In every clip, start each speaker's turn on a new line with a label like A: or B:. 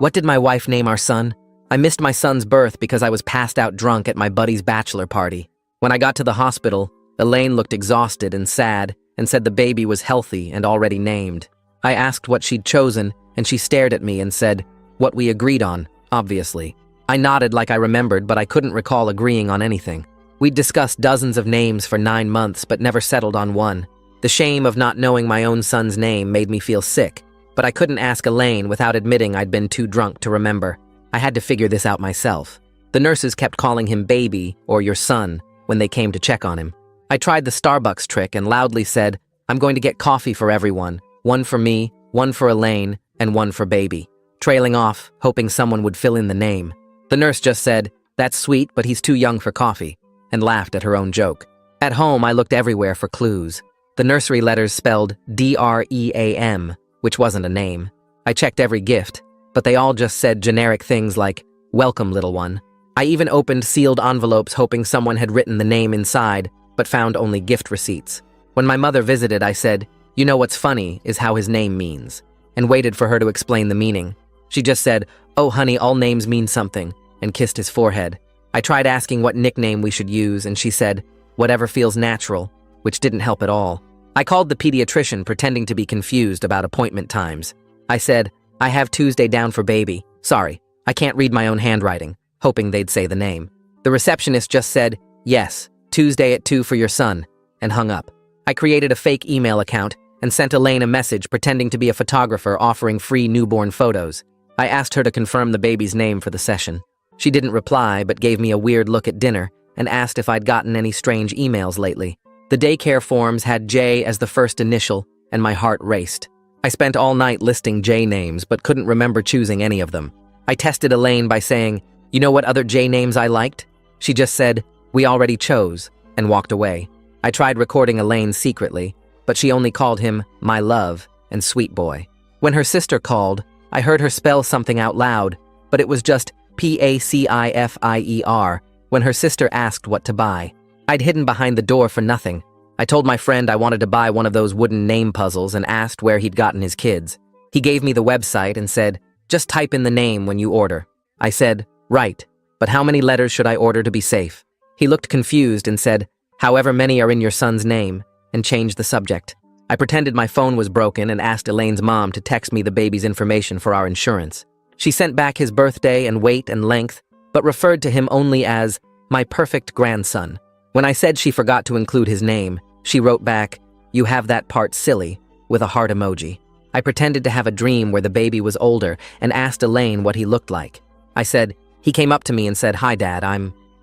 A: What did my wife name our son? I missed my son's birth because I was passed out drunk at my buddy's bachelor party. When I got to the hospital, Elaine looked exhausted and sad and said the baby was healthy and already named. I asked what she'd chosen, and she stared at me and said, "What we agreed on, obviously." I nodded like I remembered, but I couldn't recall agreeing on anything. We'd discussed dozens of names for 9 months, but never settled on one. The shame of not knowing my own son's name made me feel sick, but I couldn't ask Elaine without admitting I'd been too drunk to remember. I had to figure this out myself. The nurses kept calling him baby or your son when they came to check on him. I tried the Starbucks trick and loudly said, "I'm going to get coffee for everyone. One for me, one for Elaine, and one for baby," trailing off, hoping someone would fill in the name. The nurse just said, "That's sweet, but he's too young for coffee," and laughed at her own joke. At home, I looked everywhere for clues. The nursery letters spelled DREAM, which wasn't a name. I checked every gift, but they all just said generic things like, "Welcome, little one." I even opened sealed envelopes hoping someone had written the name inside, but found only gift receipts. When my mother visited, I said, "You know what's funny is how his name means," and waited for her to explain the meaning. She just said, "Oh honey, all names mean something," and kissed his forehead. I tried asking what nickname we should use, and she said, "Whatever feels natural," which didn't help at all. I called the pediatrician, pretending to be confused about appointment times. I said, "I have Tuesday down for baby. Sorry, I can't read my own handwriting," hoping they'd say the name. The receptionist just said, "Yes, Tuesday at 2 for your son," and hung up. I created a fake email account and sent Elaine a message pretending to be a photographer offering free newborn photos. I asked her to confirm the baby's name for the session. She didn't reply, but gave me a weird look at dinner and asked if I'd gotten any strange emails lately. The daycare forms had J as the first initial, and my heart raced. I spent all night listing J names, but couldn't remember choosing any of them. I tested Elaine by saying, "You know what other J names I liked?" She just said, "We already chose," and walked away. I tried recording Elaine secretly, but she only called him my love and sweet boy. When her sister called, I heard her spell something out loud, but it was just PACIFIER when her sister asked what to buy. I'd hidden behind the door for nothing. I told my friend I wanted to buy one of those wooden name puzzles and asked where he'd gotten his kids. He gave me the website and said, "Just type in the name when you order." I said, "Right, but how many letters should I order to be safe?" He looked confused and said, "However many are in your son's name," and changed the subject. I pretended my phone was broken and asked Elaine's mom to text me the baby's information for our insurance. She sent back his birthday and weight and length, but referred to him only as my perfect grandson. When I said she forgot to include his name, she wrote back, "You have that part silly," with a heart emoji. I pretended to have a dream where the baby was older and asked Elaine what he looked like. I said, "He came up to me and said, 'Hi, Dad,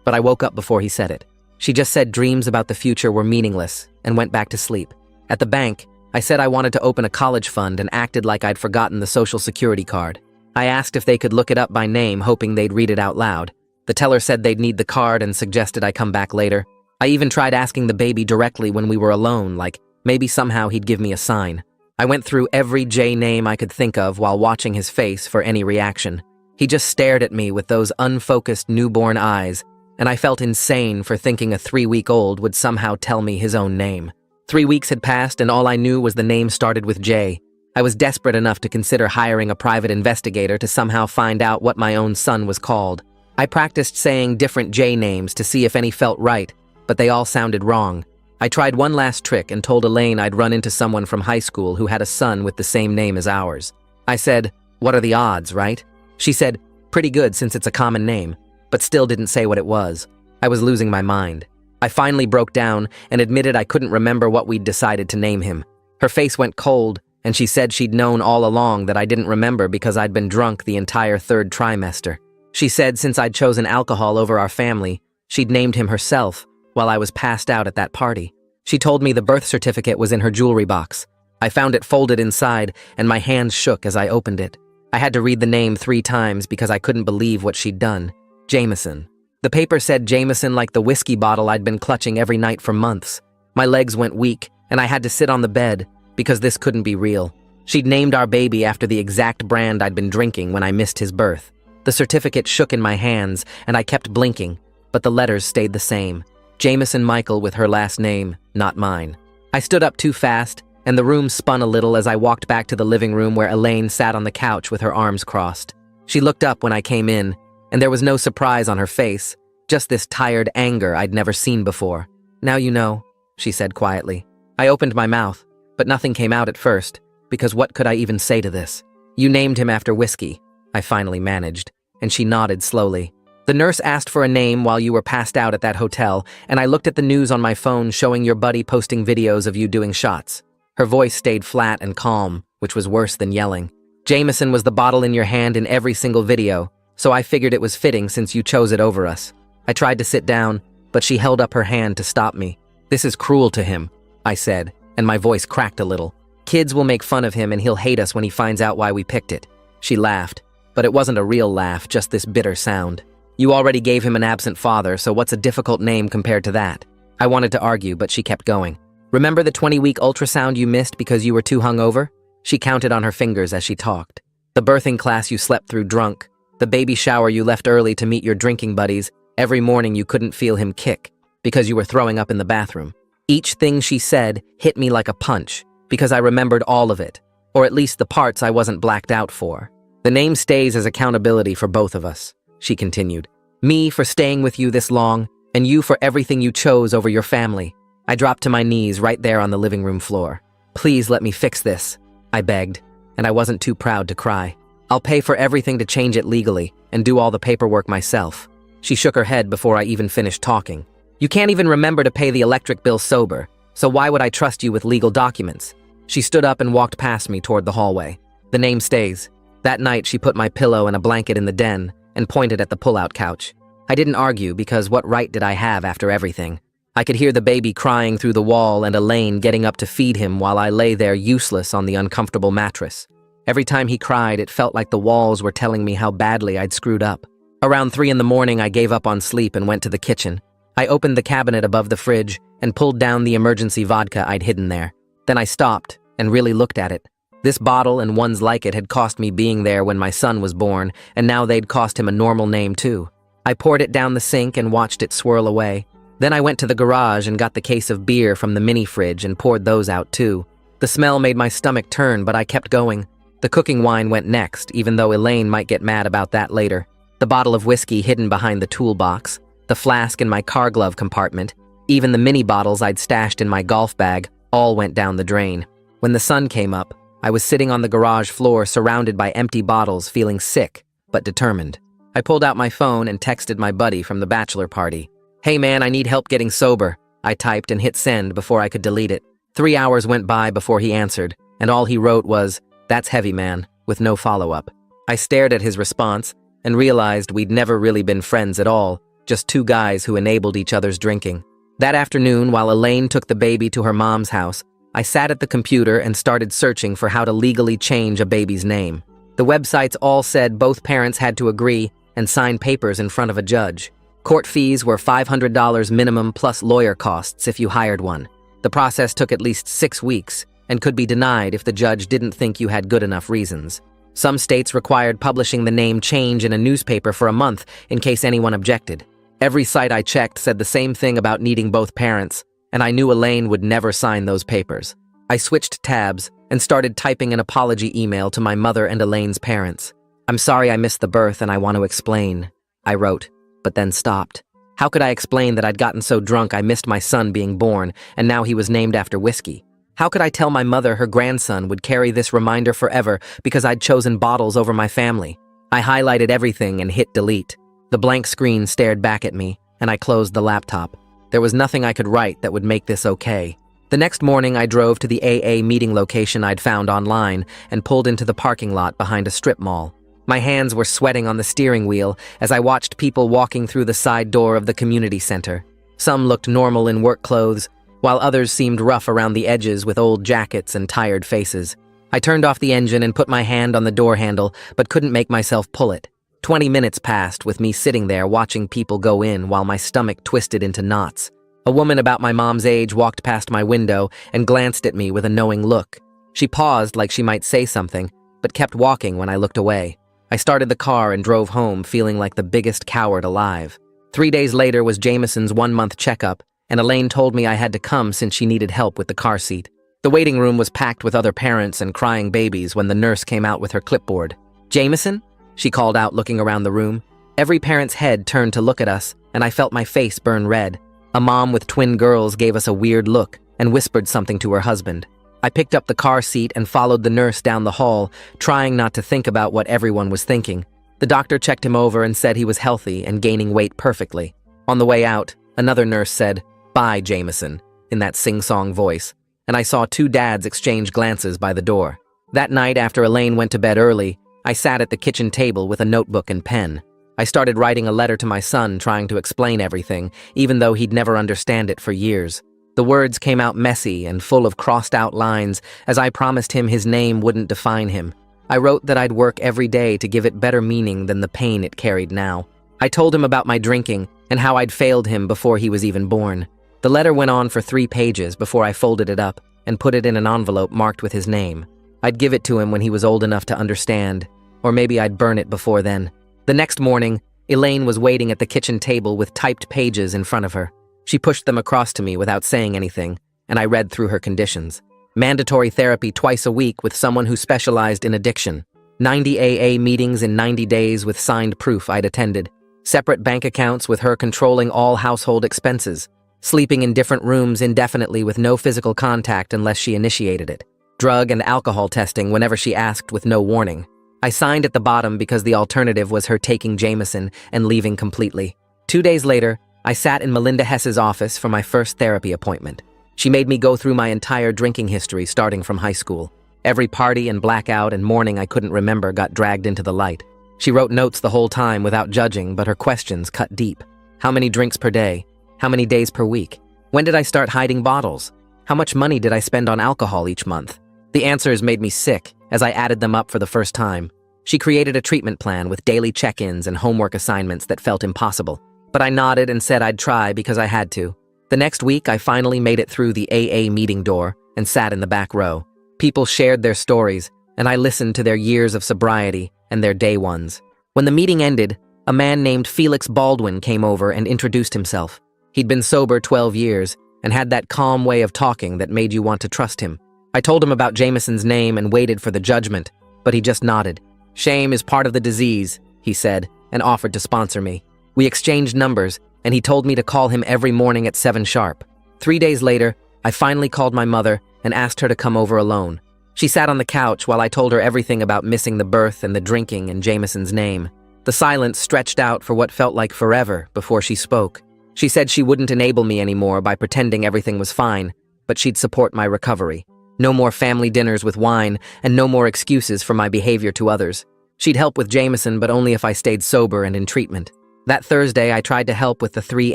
A: but I woke up before he said it." She just said dreams about the future were meaningless and went back to sleep. At the bank, I said I wanted to open a college fund and acted like I'd forgotten the Social Security card. I asked if they could look it up by name, hoping they'd read it out loud. The teller said they'd need the card and suggested I come back later. I even tried asking the baby directly when we were alone, like maybe somehow he'd give me a sign. I went through every J name I could think of while watching his face for any reaction. He just stared at me with those unfocused newborn eyes, and I felt insane for thinking a 3-week-old would somehow tell me his own name. 3 weeks had passed and all I knew was the name started with J. I was desperate enough to consider hiring a private investigator to somehow find out what my own son was called. I practiced saying different J names to see if any felt right, but they all sounded wrong. I tried one last trick and told Elaine I'd run into someone from high school who had a son with the same name as ours. I said, "What are the odds, right?" She said, "Pretty good since it's a common name," but still didn't say what it was. I was losing my mind. I finally broke down and admitted I couldn't remember what we'd decided to name him. Her face went cold, and she said she'd known all along that I didn't remember because I'd been drunk the entire 3rd trimester. She said since I'd chosen alcohol over our family, she'd named him herself while I was passed out at that party. She told me the birth certificate was in her jewelry box. I found it folded inside, and my hands shook as I opened it. I had to read the name 3 times because I couldn't believe what she'd done. Jameson. The paper said Jameson like the whiskey bottle I'd been clutching every night for months. My legs went weak, and I had to sit on the bed because this couldn't be real. She'd named our baby after the exact brand I'd been drinking when I missed his birth. The certificate shook in my hands, and I kept blinking, but the letters stayed the same. Jameson Michael with her last name, not mine. I stood up too fast, and the room spun a little as I walked back to the living room where Elaine sat on the couch with her arms crossed. She looked up when I came in, and there was no surprise on her face, just this tired anger I'd never seen before. "Now you know," she said quietly. I opened my mouth, but nothing came out at first, because what could I even say to this? "You named him after whiskey," I finally managed, and she nodded slowly. "The nurse asked for a name while you were passed out at that hotel, and I looked at the news on my phone showing your buddy posting videos of you doing shots." Her voice stayed flat and calm, which was worse than yelling. "Jameson was the bottle in your hand in every single video, so I figured it was fitting since you chose it over us." I tried to sit down, but she held up her hand to stop me. "This is cruel to him," I said, and my voice cracked a little. "Kids will make fun of him and he'll hate us when he finds out why we picked it." She laughed, but it wasn't a real laugh, just this bitter sound. "You already gave him an absent father, so what's a difficult name compared to that?" I wanted to argue, but she kept going. "Remember the 20-week ultrasound you missed because you were too hungover?" She counted on her fingers as she talked. "The birthing class you slept through drunk, the baby shower you left early to meet your drinking buddies, every morning you couldn't feel him kick because you were throwing up in the bathroom." Each thing she said hit me like a punch because I remembered all of it, or at least the parts I wasn't blacked out for. "The name stays as accountability for both of us," she continued. "Me for staying with you this long, and you for everything you chose over your family." I dropped to my knees right there on the living room floor. "Please let me fix this," I begged, and I wasn't too proud to cry. "I'll pay for everything to change it legally and do all the paperwork myself." She shook her head before I even finished talking. "You can't even remember to pay the electric bill sober, so why would I trust you with legal documents?" She stood up and walked past me toward the hallway. "The name stays." That night, she put my pillow and a blanket in the den and pointed at the pull-out couch. I didn't argue because what right did I have after everything? I could hear the baby crying through the wall and Elaine getting up to feed him while I lay there useless on the uncomfortable mattress. Every time he cried, it felt like the walls were telling me how badly I'd screwed up. Around 3 in the morning, I gave up on sleep and went to the kitchen. I opened the cabinet above the fridge and pulled down the emergency vodka I'd hidden there. Then I stopped and really looked at it. This bottle and ones like it had cost me being there when my son was born, and now they'd cost him a normal name too. I poured it down the sink and watched it swirl away. Then I went to the garage and got the case of beer from the mini fridge and poured those out too. The smell made my stomach turn, but I kept going. The cooking wine went next, even though Elaine might get mad about that later. The bottle of whiskey hidden behind the toolbox, the flask in my car glove compartment, even the mini bottles I'd stashed in my golf bag, all went down the drain. When the sun came up, I was sitting on the garage floor surrounded by empty bottles, feeling sick, but determined. I pulled out my phone and texted my buddy from the bachelor party. "Hey man, I need help getting sober," I typed and hit send before I could delete it. 3 hours went by before he answered, and all he wrote was, "That's heavy, man," with no follow-up. I stared at his response and realized we'd never really been friends at all, just two guys who enabled each other's drinking. That afternoon, while Elaine took the baby to her mom's house, I sat at the computer and started searching for how to legally change a baby's name. The websites all said both parents had to agree and sign papers in front of a judge. Court fees were $500 minimum plus lawyer costs if you hired one. The process took at least 6 weeks and could be denied if the judge didn't think you had good enough reasons. Some states required publishing the name change in a newspaper for a month in case anyone objected. Every site I checked said the same thing about needing both parents, and I knew Elaine would never sign those papers. I switched tabs and started typing an apology email to my mother and Elaine's parents. "I'm sorry I missed the birth and I want to explain," I wrote, but then stopped. How could I explain that I'd gotten so drunk I missed my son being born and now he was named after whiskey? How could I tell my mother her grandson would carry this reminder forever because I'd chosen bottles over my family? I highlighted everything and hit delete. The blank screen stared back at me, and I closed the laptop. There was nothing I could write that would make this okay. The next morning, I drove to the AA meeting location I'd found online and pulled into the parking lot behind a strip mall. My hands were sweating on the steering wheel as I watched people walking through the side door of the community center. Some looked normal in work clothes, while others seemed rough around the edges with old jackets and tired faces. I turned off the engine and put my hand on the door handle, but couldn't make myself pull it. 20 minutes passed with me sitting there watching people go in while my stomach twisted into knots. A woman about my mom's age walked past my window and glanced at me with a knowing look. She paused like she might say something, but kept walking when I looked away. I started the car and drove home feeling like the biggest coward alive. 3 days later was Jameson's 1-month checkup, and Elaine told me I had to come since she needed help with the car seat. The waiting room was packed with other parents and crying babies when the nurse came out with her clipboard. "Jameson?" she called out, looking around the room. Every parent's head turned to look at us, and I felt my face burn red. A mom with twin girls gave us a weird look and whispered something to her husband. I picked up the car seat and followed the nurse down the hall, trying not to think about what everyone was thinking. The doctor checked him over and said he was healthy and gaining weight perfectly. On the way out, another nurse said, "Bye, Jameson," in that sing-song voice, and I saw two dads exchange glances by the door. That night, after Elaine went to bed early, I sat at the kitchen table with a notebook and pen. I started writing a letter to my son, trying to explain everything, even though he'd never understand it for years. The words came out messy and full of crossed-out lines, as I promised him his name wouldn't define him. I wrote that I'd work every day to give it better meaning than the pain it carried now. I told him about my drinking and how I'd failed him before he was even born. The letter went on for 3 pages before I folded it up and put it in an envelope marked with his name. I'd give it to him when he was old enough to understand, or maybe I'd burn it before then. The next morning, Elaine was waiting at the kitchen table with typed pages in front of her. She pushed them across to me without saying anything, and I read through her conditions. Mandatory therapy twice a week with someone who specialized in addiction. 90 AA meetings in 90 days with signed proof I'd attended. Separate bank accounts with her controlling all household expenses. Sleeping in different rooms indefinitely with no physical contact unless she initiated it. Drug and alcohol testing whenever she asked with no warning. I signed at the bottom because the alternative was her taking Jameson and leaving completely. 2 days later, I sat in Melinda Hess's office for my first therapy appointment. She made me go through my entire drinking history starting from high school. Every party and blackout and morning I couldn't remember got dragged into the light. She wrote notes the whole time without judging, but her questions cut deep. How many drinks per day? How many days per week? When did I start hiding bottles? How much money did I spend on alcohol each month? The answers made me sick as I added them up for the first time. She created a treatment plan with daily check-ins and homework assignments that felt impossible. But I nodded and said I'd try because I had to. The next week, I finally made it through the AA meeting door and sat in the back row. People shared their stories, and I listened to their years of sobriety and their day ones. When the meeting ended, a man named Felix Baldwin came over and introduced himself. He'd been sober 12 years and had that calm way of talking that made you want to trust him. I told him about Jameson's name and waited for the judgment, but he just nodded. "Shame is part of the disease," he said, and offered to sponsor me. We exchanged numbers, and he told me to call him every morning at 7 sharp. 3 days later, I finally called my mother and asked her to come over alone. She sat on the couch while I told her everything about missing the birth and the drinking and Jameson's name. The silence stretched out for what felt like forever before she spoke. She said she wouldn't enable me anymore by pretending everything was fine, but she'd support my recovery. No more family dinners with wine, and no more excuses for my behavior to others. She'd help with Jameson, but only if I stayed sober and in treatment. That Thursday, I tried to help with the 3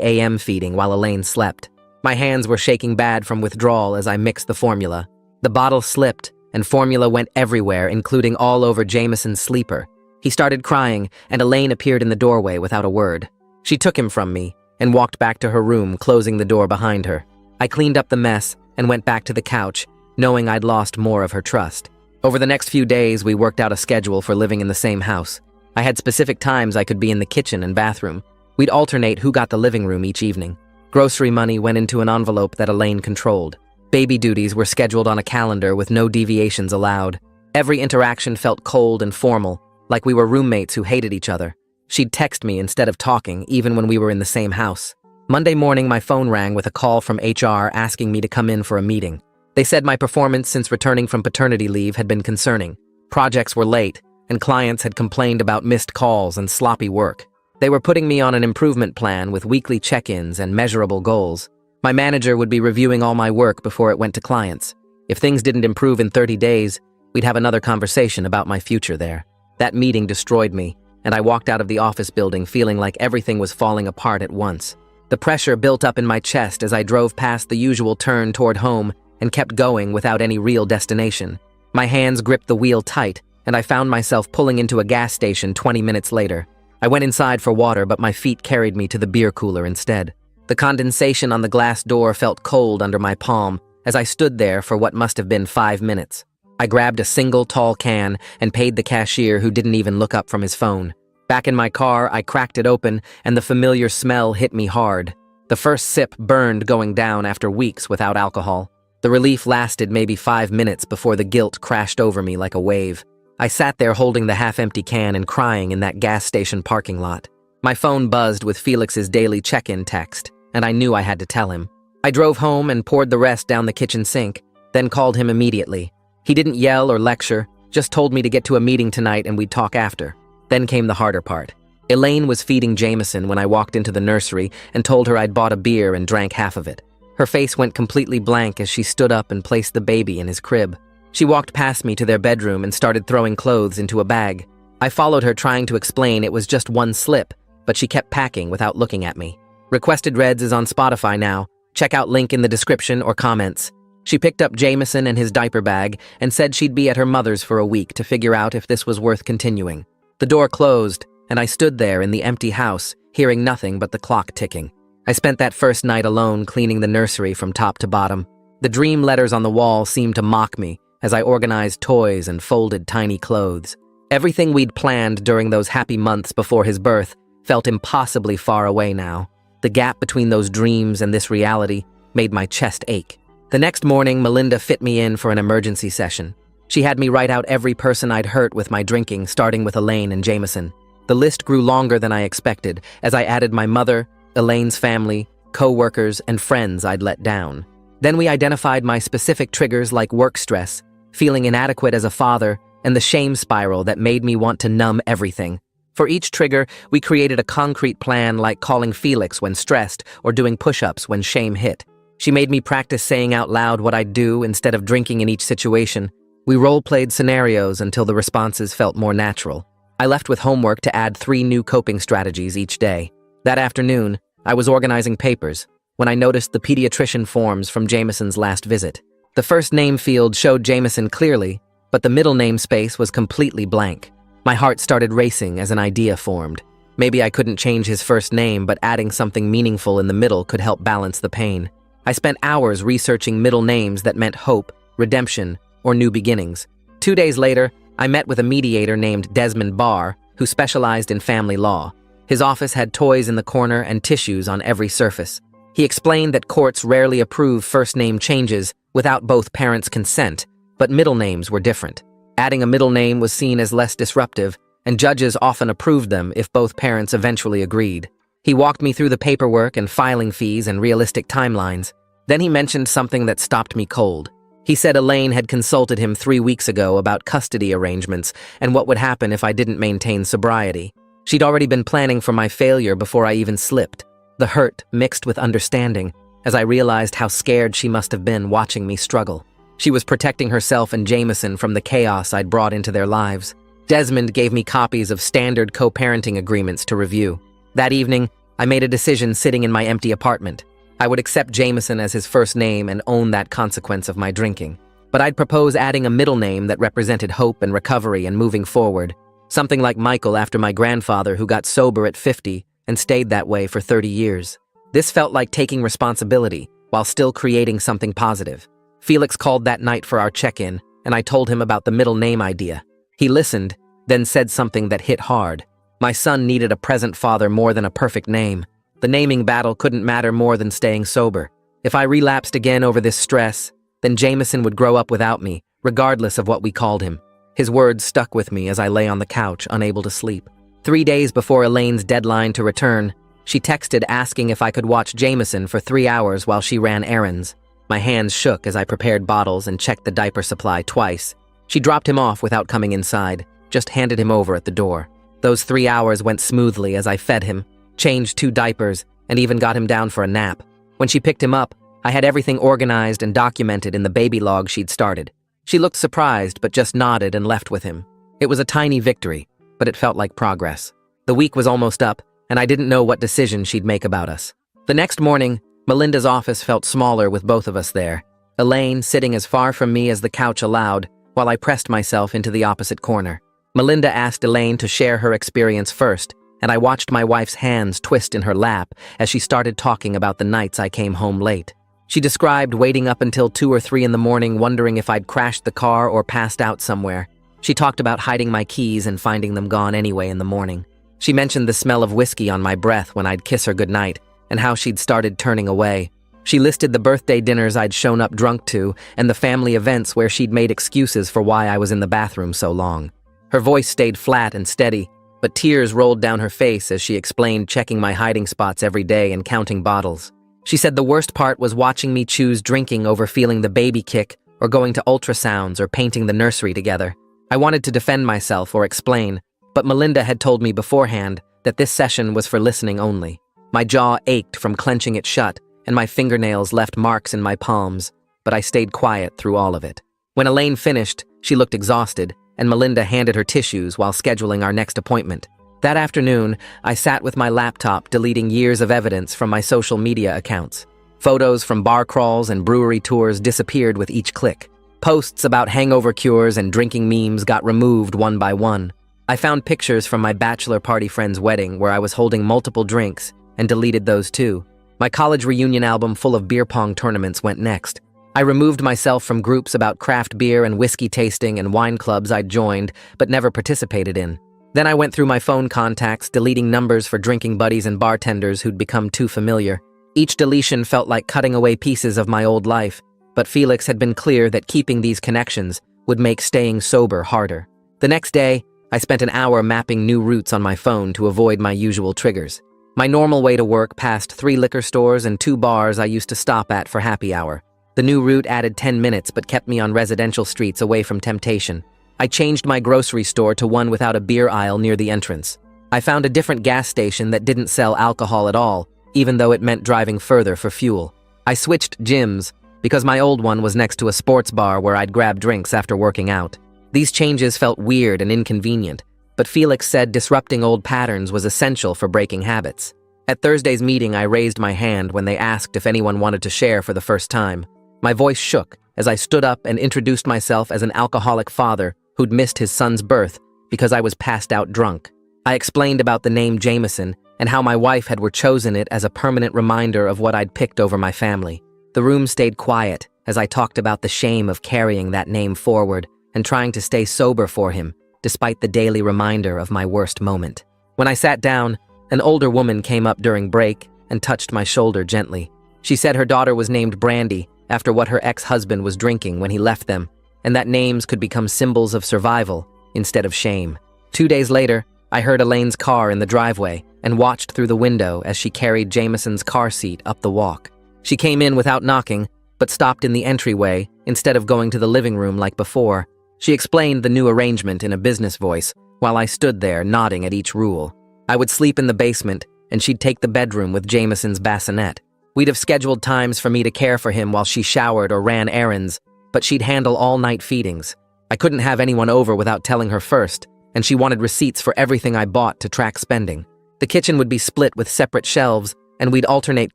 A: a.m. feeding while Elaine slept. My hands were shaking bad from withdrawal as I mixed the formula. The bottle slipped, and formula went everywhere, including all over Jameson's sleeper. He started crying, and Elaine appeared in the doorway without a word. She took him from me and walked back to her room, closing the door behind her. I cleaned up the mess and went back to the couch, knowing I'd lost more of her trust. Over the next few days, we worked out a schedule for living in the same house. I had specific times I could be in the kitchen and bathroom. We'd alternate who got the living room each evening. Grocery money went into an envelope that Elaine controlled. Baby duties were scheduled on a calendar with no deviations allowed. Every interaction felt cold and formal, like we were roommates who hated each other. She'd text me instead of talking, even when we were in the same house. Monday morning, my phone rang with a call from HR asking me to come in for a meeting. They said my performance since returning from paternity leave had been concerning. Projects were late, and clients had complained about missed calls and sloppy work. They were putting me on an improvement plan with weekly check-ins and measurable goals. My manager would be reviewing all my work before it went to clients. If things didn't improve in 30 days, we'd have another conversation about my future there. That meeting destroyed me, and I walked out of the office building feeling like everything was falling apart at once. The pressure built up in my chest as I drove past the usual turn toward home and kept going without any real destination. My hands gripped the wheel tight, and I found myself pulling into a gas station 20 minutes later. I went inside for water, but my feet carried me to the beer cooler instead. The condensation on the glass door felt cold under my palm as I stood there for what must have been 5 minutes. I grabbed a single tall can and paid the cashier, who didn't even look up from his phone. Back in my car, I cracked it open, and the familiar smell hit me hard. The first sip burned going down after weeks without alcohol. The relief lasted maybe 5 minutes before the guilt crashed over me like a wave. I sat there holding the half-empty can and crying in that gas station parking lot. My phone buzzed with Felix's daily check-in text, and I knew I had to tell him. I drove home and poured the rest down the kitchen sink, then called him immediately. He didn't yell or lecture, just told me to get to a meeting tonight and we'd talk after. Then came the harder part. Elaine was feeding Jameson when I walked into the nursery and told her I'd bought a beer and drank half of it. Her face went completely blank as she stood up and placed the baby in his crib. She walked past me to their bedroom and started throwing clothes into a bag. I followed her trying to explain it was just one slip, but she kept packing without looking at me. Requested Reds is on Spotify now. Check out link in the description or comments. She picked up Jameson and his diaper bag and said she'd be at her mother's for a week to figure out if this was worth continuing. The door closed, and I stood there in the empty house, hearing nothing but the clock ticking. I spent that first night alone cleaning the nursery from top to bottom. The dream letters on the wall seemed to mock me as I organized toys and folded tiny clothes. Everything we'd planned during those happy months before his birth felt impossibly far away now. The gap between those dreams and this reality made my chest ache. The next morning, Melinda fit me in for an emergency session. She had me write out every person I'd hurt with my drinking, starting with Elaine and Jameson. The list grew longer than I expected as I added my mother, Elaine's family, co-workers, and friends I'd let down. Then we identified my specific triggers like work stress, feeling inadequate as a father, and the shame spiral that made me want to numb everything. For each trigger, we created a concrete plan like calling Felix when stressed or doing push-ups when shame hit. She made me practice saying out loud what I'd do instead of drinking in each situation. We role-played scenarios until the responses felt more natural. I left with homework to add 3 new coping strategies each day. That afternoon, I was organizing papers when I noticed the pediatrician forms from Jameson's last visit. The first name field showed Jameson clearly, but the middle name space was completely blank. My heart started racing as an idea formed. Maybe I couldn't change his first name, but adding something meaningful in the middle could help balance the pain. I spent hours researching middle names that meant hope, redemption, or new beginnings. 2 days later, I met with a mediator named Desmond Barr, who specialized in family law. His office had toys in the corner and tissues on every surface. He explained that courts rarely approve first name changes without both parents' consent, but middle names were different. Adding a middle name was seen as less disruptive, and judges often approved them if both parents eventually agreed. He walked me through the paperwork and filing fees and realistic timelines. Then he mentioned something that stopped me cold. He said Elaine had consulted him 3 weeks ago about custody arrangements and what would happen if I didn't maintain sobriety. She'd already been planning for my failure before I even slipped. The hurt mixed with understanding as I realized how scared she must have been watching me struggle. She was protecting herself and Jameson from the chaos I'd brought into their lives. Desmond gave me copies of standard co-parenting agreements to review. That evening, I made a decision sitting in my empty apartment. I would accept Jameson as his first name and own that consequence of my drinking. But I'd propose adding a middle name that represented hope and recovery and moving forward. Something like Michael after my grandfather who got sober at 50 and stayed that way for 30 years. This felt like taking responsibility while still creating something positive. Felix called that night for our check-in, and I told him about the middle name idea. He listened, then said something that hit hard. My son needed a present father more than a perfect name. The naming battle couldn't matter more than staying sober. If I relapsed again over this stress, then Jameson would grow up without me, regardless of what we called him. His words stuck with me as I lay on the couch, unable to sleep. 3 days before Elaine's deadline to return, she texted asking if I could watch Jameson for 3 hours while she ran errands. My hands shook as I prepared bottles and checked the diaper supply twice. She dropped him off without coming inside, just handed him over at the door. Those 3 hours went smoothly as I fed him, changed 2 diapers, and even got him down for a nap. When she picked him up, I had everything organized and documented in the baby log she'd started. She looked surprised but just nodded and left with him. It was a tiny victory, but it felt like progress. The week was almost up, and I didn't know what decision she'd make about us. The next morning, Melinda's office felt smaller with both of us there. Elaine sitting as far from me as the couch allowed, while I pressed myself into the opposite corner. Melinda asked Elaine to share her experience first, and I watched my wife's hands twist in her lap as she started talking about the nights I came home late. She described waiting up until 2 or 3 in the morning wondering if I'd crashed the car or passed out somewhere. She talked about hiding my keys and finding them gone anyway in the morning. She mentioned the smell of whiskey on my breath when I'd kiss her goodnight, and how she'd started turning away. She listed the birthday dinners I'd shown up drunk to and the family events where she'd made excuses for why I was in the bathroom so long. Her voice stayed flat and steady, but tears rolled down her face as she explained checking my hiding spots every day and counting bottles. She said the worst part was watching me choose drinking over feeling the baby kick or going to ultrasounds or painting the nursery together. I wanted to defend myself or explain, but Melinda had told me beforehand that this session was for listening only. My jaw ached from clenching it shut, and my fingernails left marks in my palms, but I stayed quiet through all of it. When Elaine finished, she looked exhausted, and Melinda handed her tissues while scheduling our next appointment. That afternoon, I sat with my laptop deleting years of evidence from my social media accounts. Photos from bar crawls and brewery tours disappeared with each click. Posts about hangover cures and drinking memes got removed one by one. I found pictures from my bachelor party friend's wedding where I was holding multiple drinks and deleted those too. My college reunion album full of beer pong tournaments went next. I removed myself from groups about craft beer and whiskey tasting and wine clubs I'd joined but never participated in. Then I went through my phone contacts, deleting numbers for drinking buddies and bartenders who'd become too familiar. Each deletion felt like cutting away pieces of my old life, but Felix had been clear that keeping these connections would make staying sober harder. The next day, I spent an hour mapping new routes on my phone to avoid my usual triggers. My normal way to work passed 3 liquor stores and 2 bars I used to stop at for happy hour. The new route added 10 minutes but kept me on residential streets away from temptation. I changed my grocery store to one without a beer aisle near the entrance. I found a different gas station that didn't sell alcohol at all, even though it meant driving further for fuel. I switched gyms because my old one was next to a sports bar where I'd grab drinks after working out. These changes felt weird and inconvenient, but Felix said disrupting old patterns was essential for breaking habits. At Thursday's meeting, I raised my hand when they asked if anyone wanted to share for the first time. My voice shook as I stood up and introduced myself as an alcoholic father who'd missed his son's birth because I was passed out drunk. I explained about the name Jameson and how my wife had chosen it as a permanent reminder of what I'd picked over my family. The room stayed quiet as I talked about the shame of carrying that name forward and trying to stay sober for him, despite the daily reminder of my worst moment. When I sat down, an older woman came up during break and touched my shoulder gently. She said her daughter was named Brandy after what her ex-husband was drinking when he left them, and that names could become symbols of survival instead of shame. 2 days later, I heard Elaine's car in the driveway and watched through the window as she carried Jameson's car seat up the walk. She came in without knocking, but stopped in the entryway instead of going to the living room like before. She explained the new arrangement in a business voice while I stood there nodding at each rule. I would sleep in the basement, and she'd take the bedroom with Jameson's bassinet. We'd have scheduled times for me to care for him while she showered or ran errands, but she'd handle all-night feedings. I couldn't have anyone over without telling her first, and she wanted receipts for everything I bought to track spending. The kitchen would be split with separate shelves, and we'd alternate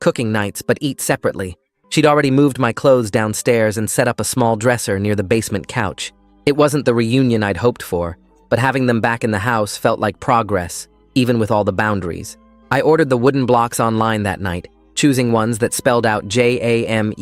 A: cooking nights but eat separately. She'd already moved my clothes downstairs and set up a small dresser near the basement couch. It wasn't the reunion I'd hoped for, but having them back in the house felt like progress, even with all the boundaries. I ordered the wooden blocks online that night, choosing ones that spelled out Jameson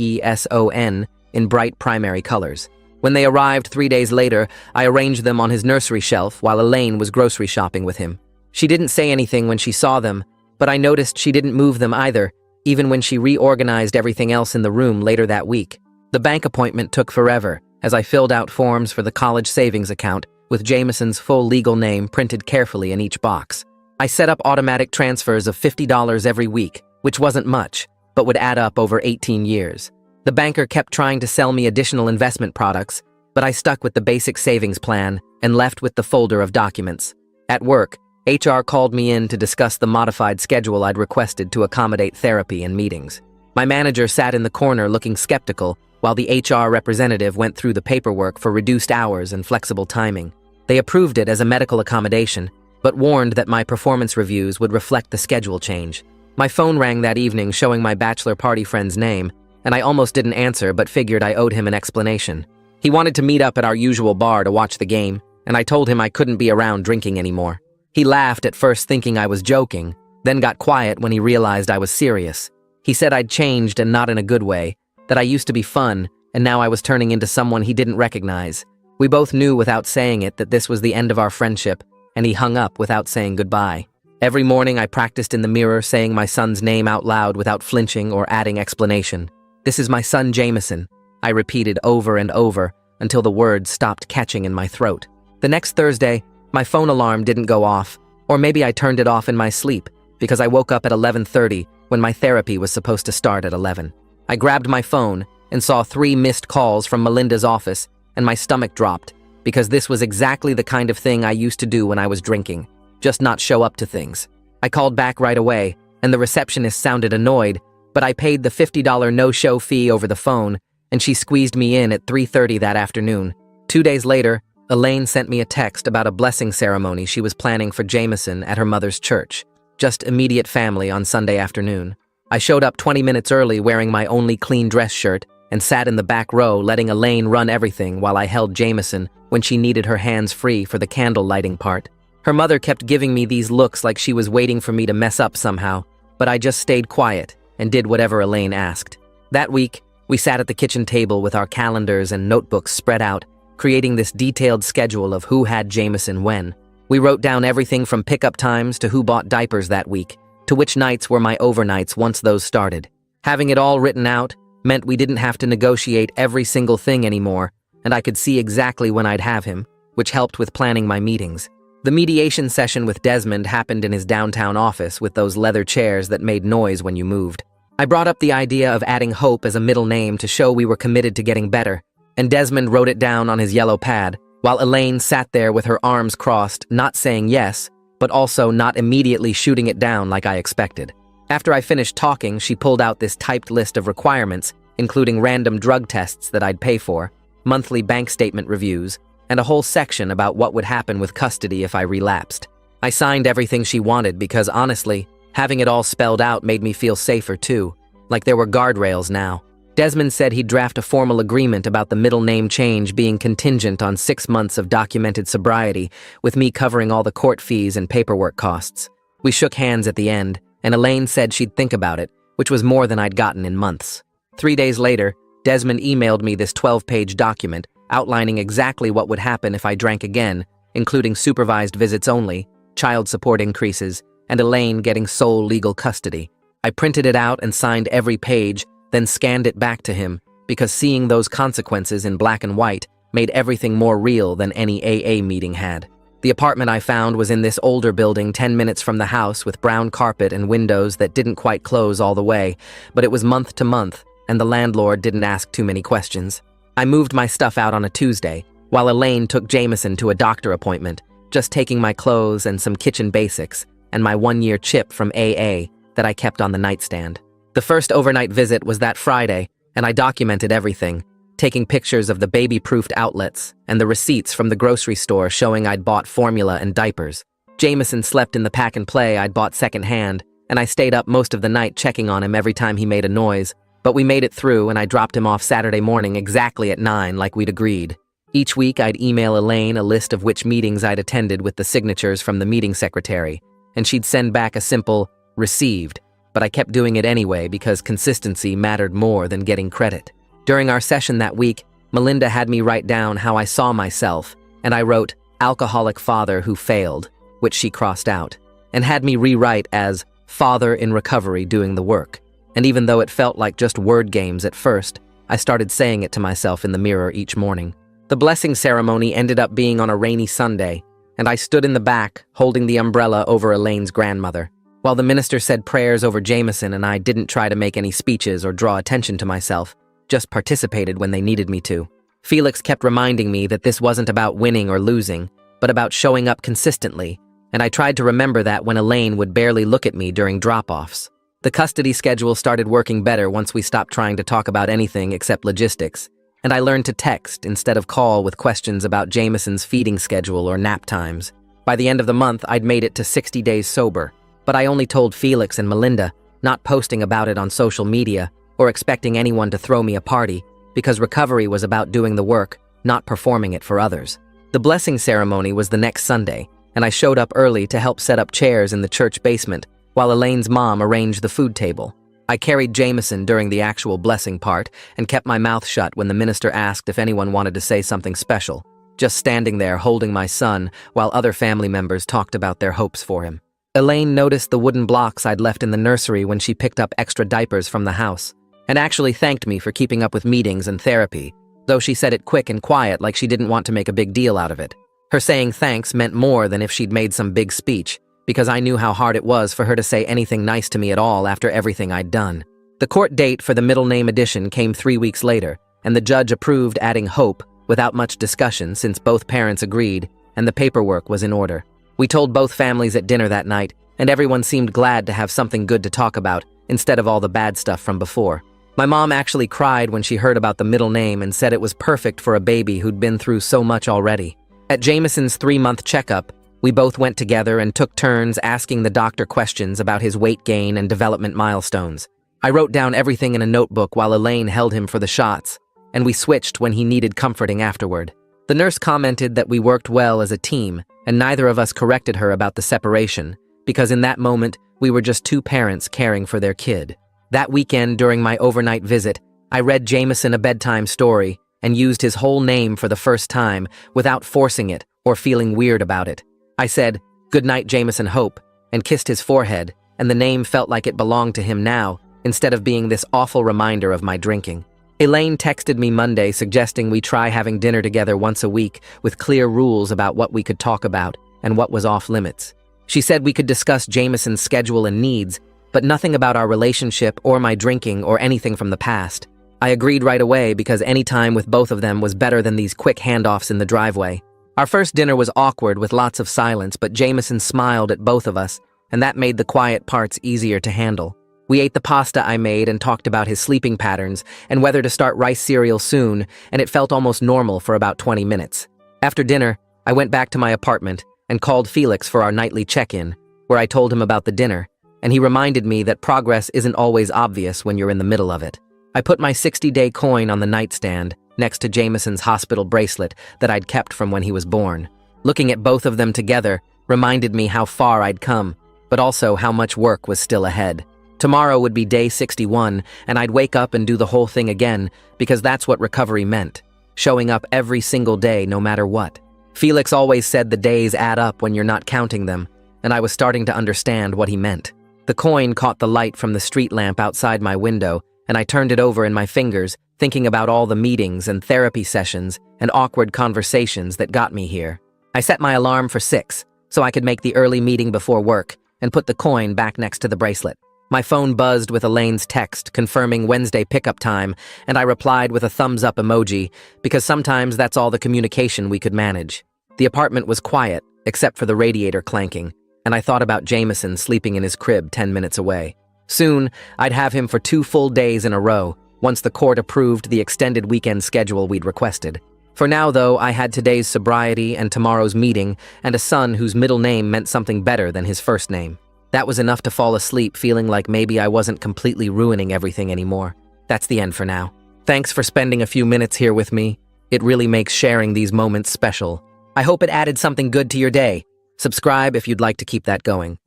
A: in bright primary colors. When they arrived 3 days later, I arranged them on his nursery shelf while Elaine was grocery shopping with him. She didn't say anything when she saw them, but I noticed she didn't move them either, even when she reorganized everything else in the room later that week. The bank appointment took forever, as I filled out forms for the college savings account with Jameson's full legal name printed carefully in each box. I set up automatic transfers of $50 every week, which wasn't much, but would add up over 18 years. The banker kept trying to sell me additional investment products, but I stuck with the basic savings plan and left with the folder of documents. At work, HR called me in to discuss the modified schedule I'd requested to accommodate therapy and meetings. My manager sat in the corner looking skeptical while the HR representative went through the paperwork for reduced hours and flexible timing. They approved it as a medical accommodation, but warned that my performance reviews would reflect the schedule change. My phone rang that evening showing my bachelor party friend's name, and I almost didn't answer but figured I owed him an explanation. He wanted to meet up at our usual bar to watch the game, and I told him I couldn't be around drinking anymore. He laughed at first thinking I was joking, then got quiet when he realized I was serious. He said I'd changed and not in a good way, that I used to be fun, and now I was turning into someone he didn't recognize. We both knew without saying it that this was the end of our friendship, and he hung up without saying goodbye. Every morning I practiced in the mirror saying my son's name out loud without flinching or adding explanation. "This is my son Jameson," I repeated over and over until the words stopped catching in my throat. The next Thursday, My phone alarm didn't go off, or maybe I turned it off in my sleep because I woke up at 11:30 when my therapy was supposed to start at 11. I grabbed my phone and saw 3 missed calls from Melinda's office, and my stomach dropped because this was exactly the kind of thing I used to do when I was drinking, just not show up to things. I called back right away, and the receptionist sounded annoyed, but I paid the $50 no-show fee over the phone, and she squeezed me in at 3:30 that afternoon. 2 days later, Elaine sent me a text about a blessing ceremony she was planning for Jameson at her mother's church, just immediate family on Sunday afternoon. I showed up 20 minutes early wearing my only clean dress shirt and sat in the back row letting Elaine run everything while I held Jameson when she needed her hands free for the candle lighting part. Her mother kept giving me these looks like she was waiting for me to mess up somehow, but I just stayed quiet and did whatever Elaine asked. That week, we sat at the kitchen table with our calendars and notebooks spread out, creating this detailed schedule of who had Jameson when. We wrote down everything from pickup times to who bought diapers that week, to which nights were my overnights once those started. Having it all written out meant we didn't have to negotiate every single thing anymore, and I could see exactly when I'd have him, which helped with planning my meetings. The mediation session with Desmond happened in his downtown office with those leather chairs that made noise when you moved. I brought up the idea of adding Hope as a middle name to show we were committed to getting better, and Desmond wrote it down on his yellow pad, while Elaine sat there with her arms crossed, not saying yes, but also not immediately shooting it down like I expected. After I finished talking, she pulled out this typed list of requirements, including random drug tests that I'd pay for, monthly bank statement reviews, and a whole section about what would happen with custody if I relapsed. I signed everything she wanted because, honestly, having it all spelled out made me feel safer too, like there were guardrails now. Desmond said he'd draft a formal agreement about the middle name change being contingent on 6 months of documented sobriety, with me covering all the court fees and paperwork costs. We shook hands at the end, and Elaine said she'd think about it, which was more than I'd gotten in months. 3 days later, Desmond emailed me this 12-page document outlining exactly what would happen if I drank again, including supervised visits only, child support increases, and Elaine getting sole legal custody. I printed it out and signed every page, then scanned it back to him, because seeing those consequences in black and white made everything more real than any AA meeting had. The apartment I found was in this older building 10 minutes from the house with brown carpet and windows that didn't quite close all the way, but it was month to month, and the landlord didn't ask too many questions. I moved my stuff out on a Tuesday, while Elaine took Jameson to a doctor appointment, just taking my clothes and some kitchen basics, and my 1-year chip from AA that I kept on the nightstand. The first overnight visit was that Friday, and I documented everything, taking pictures of the baby-proofed outlets and the receipts from the grocery store showing I'd bought formula and diapers. Jameson slept in the pack-and-play I'd bought secondhand, and I stayed up most of the night checking on him every time he made a noise, but we made it through and I dropped him off Saturday morning exactly at 9 like we'd agreed. Each week I'd email Elaine a list of which meetings I'd attended with the signatures from the meeting secretary, and she'd send back a simple, "received," but I kept doing it anyway because consistency mattered more than getting credit. During our session that week, Melinda had me write down how I saw myself, and I wrote, "alcoholic father who failed," which she crossed out, and had me rewrite as "father in recovery doing the work." And even though it felt like just word games at first, I started saying it to myself in the mirror each morning. The blessing ceremony ended up being on a rainy Sunday, and I stood in the back, holding the umbrella over Elaine's grandmother. While the minister said prayers over Jameson and I didn't try to make any speeches or draw attention to myself, just participated when they needed me to. Felix kept reminding me that this wasn't about winning or losing, but about showing up consistently, and I tried to remember that when Elaine would barely look at me during drop-offs. The custody schedule started working better once we stopped trying to talk about anything except logistics, and I learned to text instead of call with questions about Jameson's feeding schedule or nap times. By the end of the month, I'd made it to 60 days sober, but I only told Felix and Melinda, not posting about it on social media or expecting anyone to throw me a party, because recovery was about doing the work, not performing it for others. The blessing ceremony was the next Sunday, and I showed up early to help set up chairs in the church basement, while Elaine's mom arranged the food table. I carried Jameson during the actual blessing part and kept my mouth shut when the minister asked if anyone wanted to say something special, just standing there holding my son while other family members talked about their hopes for him. Elaine noticed the wooden blocks I'd left in the nursery when she picked up extra diapers from the house, and actually thanked me for keeping up with meetings and therapy, though she said it quick and quiet like she didn't want to make a big deal out of it. Her saying thanks meant more than if she'd made some big speech, because I knew how hard it was for her to say anything nice to me at all after everything I'd done. The court date for the middle name addition came 3 weeks later, and the judge approved adding Hope without much discussion since both parents agreed, and the paperwork was in order. We told both families at dinner that night, and everyone seemed glad to have something good to talk about instead of all the bad stuff from before. My mom actually cried when she heard about the middle name and said it was perfect for a baby who'd been through so much already. At Jameson's 3-month checkup, we both went together and took turns asking the doctor questions about his weight gain and development milestones. I wrote down everything in a notebook while Elaine held him for the shots, and we switched when he needed comforting afterward. The nurse commented that we worked well as a team, and neither of us corrected her about the separation, because in that moment, we were just two parents caring for their kid. That weekend, during my overnight visit, I read Jameson a bedtime story and used his whole name for the first time without forcing it or feeling weird about it. I said, "Good night, Jameson Hope," and kissed his forehead, and the name felt like it belonged to him now, instead of being this awful reminder of my drinking. Elaine texted me Monday suggesting we try having dinner together once a week with clear rules about what we could talk about and what was off limits. She said we could discuss Jameson's schedule and needs, but nothing about our relationship or my drinking or anything from the past. I agreed right away because any time with both of them was better than these quick handoffs in the driveway. Our first dinner was awkward with lots of silence, but Jameson smiled at both of us, and that made the quiet parts easier to handle. We ate the pasta I made and talked about his sleeping patterns and whether to start rice cereal soon, and it felt almost normal for about 20 minutes. After dinner, I went back to my apartment and called Felix for our nightly check-in, where I told him about the dinner, and he reminded me that progress isn't always obvious when you're in the middle of it. I put my 60-day coin on the nightstand next to Jameson's hospital bracelet that I'd kept from when he was born. Looking at both of them together reminded me how far I'd come, but also how much work was still ahead. Tomorrow would be day 61, and I'd wake up and do the whole thing again, because that's what recovery meant, showing up every single day no matter what. Felix always said the days add up when you're not counting them, and I was starting to understand what he meant. The coin caught the light from the street lamp outside my window, and I turned it over in my fingers, thinking about all the meetings and therapy sessions and awkward conversations that got me here. I set my alarm for 6, so I could make the early meeting before work, and put the coin back next to the bracelet. My phone buzzed with Elaine's text confirming Wednesday pickup time, and I replied with a thumbs-up emoji, because sometimes that's all the communication we could manage. The apartment was quiet, except for the radiator clanking, and I thought about Jameson sleeping in his crib 10 minutes away. Soon, I'd have him for 2 full days in a row, once the court approved the extended weekend schedule we'd requested. For now, though, I had today's sobriety and tomorrow's meeting, and a son whose middle name meant something better than his first name. That was enough to fall asleep feeling like maybe I wasn't completely ruining everything anymore. That's the end for now. Thanks for spending a few minutes here with me. It really makes sharing these moments special. I hope it added something good to your day. Subscribe if you'd like to keep that going.